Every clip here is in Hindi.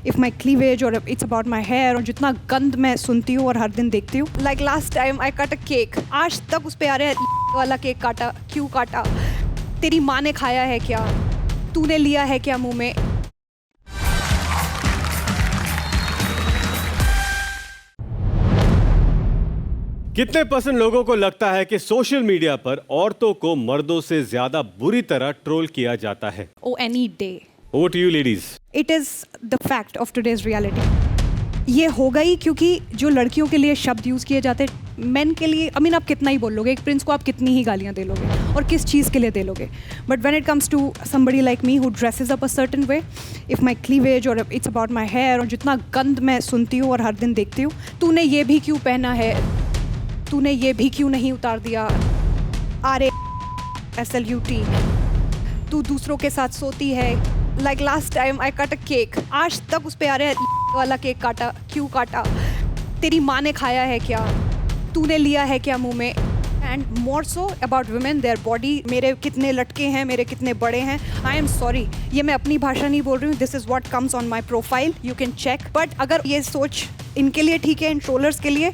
if my cleavage or it's about my hair और जितना गंद मैं सुनती हूँ और हर दिन देखती हूँ. Like last time I cut a cake. आज तक उस पे आ रहा है वाला केक काटा, क्यों काटा? तेरी माँ ने खाया है क्या? तूने लिया है क्या मुंह में? कितने % लोगों को लगता है कि सोशल मीडिया पर औरतों को मर्दों से ज्यादा बुरी तरह ट्रोल किया जाता है? Oh, any day. Over to you ladies. It is the fact of today's reality. ये होगा ही क्योंकि जो लड़कियों के लिए शब्द यूज़ किए जाते हैं मेन के लिए, I mean, आप कितना ही बोल लोगे, एक प्रिंस को आप कितनी ही गालियाँ दे लोगे और किस चीज़ के लिए दे लोगे. But when it comes to somebody like me who dresses up a certain way, if my cleavage or it's about my hair और जितना गंद मैं सुनती हूँ और हर दिन देखती हूँ, तूने ये भी क्यों पहना है, तूने ये भी क्यों नहीं उतार दिया, SLUT, तू दूसरों के साथ सोती है. Like last time I cut a cake. आज तक उस पे आ रहा है वाला केक काटा, क्यों काटा? तेरी माँ ने खाया है क्या? तूने लिया है क्या मुंह में? And more so about women, their body, मेरे कितने लटके हैं, मेरे कितने बड़े हैं. I am sorry, ये मैं अपनी भाषा नहीं बोल रही हूँ. This is what comes on my profile. You can check. But अगर ये सोच इनके लिए ठीक है, इन ट्रोलर्स के लिए,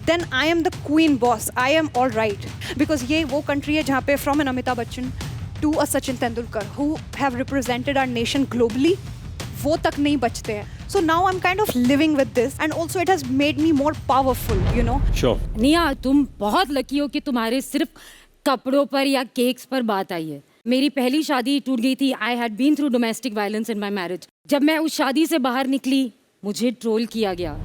then I am the queen boss. I am all right. Because ये वो country है जहाँ पे from an Amitabh Bachchan to a Sachin Tendulkar who have represented our nation globally, वो तक नहीं बचते हैं. So now I'm kind of living with this and also it has made me more powerful, you know. Sure. निया, तुम बहुत लकी हो कि तुम्हारे सिर्फ कपड़ों पर या केक्स पर बात आई है. मेरी पहली शादी टूट गई थी. I had been through domestic violence in my marriage. जब मैं उस शादी से बाहर निकली, मुझे ट्रोल किया गया.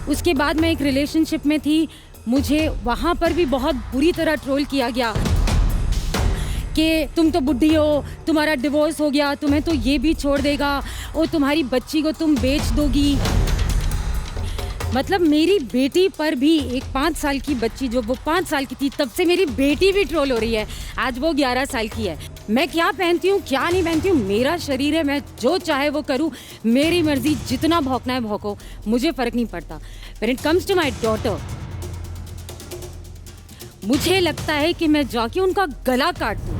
उसके बाद मैं एक रिलेशनशिप में थी, मुझे वहाँ पर भी बहुत बुरी तरह ट्रोल किया गया कि तुम तो बुढ़ी हो, तुम्हारा डिवोर्स हो गया, तुम्हें तो ये भी छोड़ देगा और तुम्हारी बच्ची को तुम बेच दोगी. मतलब मेरी बेटी पर भी, एक 5 साल की बच्ची जो वो 5 साल की थी तब से मेरी बेटी भी ट्रोल हो रही है. आज वो 11 साल की है. मैं क्या पहनती हूँ क्या नहीं पहनती हूँ, मेरा शरीर है, मैं जो चाहे वो करूँ, मेरी मर्जी, जितना भौंकना है भौंको, मुझे फ़र्क नहीं पड़ता. When it comes to my daughter, मुझे लगता है कि मैं जाके उनका गला काट दूँ.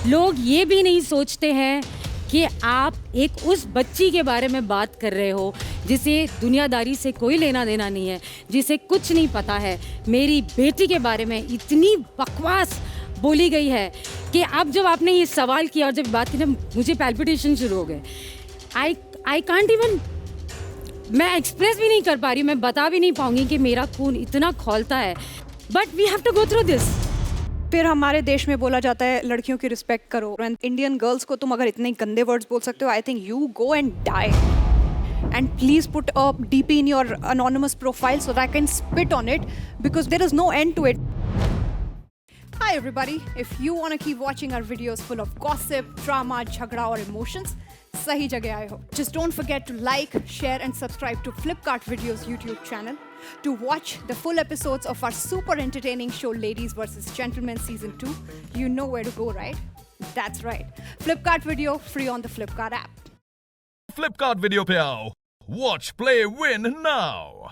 लोग ये भी नहीं सोचते हैं कि आप एक उस बच्ची के बारे में बात कर रहे हो जिसे दुनियादारी से कोई लेना देना नहीं है, जिसे कुछ नहीं पता है. मेरी बेटी के बारे में इतनी बकवास बोली गई है कि अब जब आपने ये सवाल किया और जब बात की, जब मुझे पैल्पिटेशन शुरू हो गए. आई कांट इवन, मैं एक्सप्रेस भी नहीं कर पा रही, मैं बता भी नहीं पाऊंगी कि मेरा खून इतना खौलता है. But we have to go through this. फिर हमारे देश में बोला जाता है लड़कियों की रिस्पेक्ट करो. इंडियन गर्ल्स को तुम अगर इतने गंदे वर्ड्स बोल सकते हो, I think you go and die. And please put a DP in your anonymous profile so that I can spit on it because there is no end to it. Hi everybody, if you want to keep watching our videos full of gossip, drama, jhagda or emotions, sahi jagah aaye ho. Just don't forget to like, share and subscribe to Flipkart Videos YouTube channel to watch the full episodes of our super entertaining show Ladies vs Gentlemen Season 2. You know where to go, right? That's right. Flipkart Video, free on the Flipkart app. Flipkart Video पे आओ. Watch, play, win now.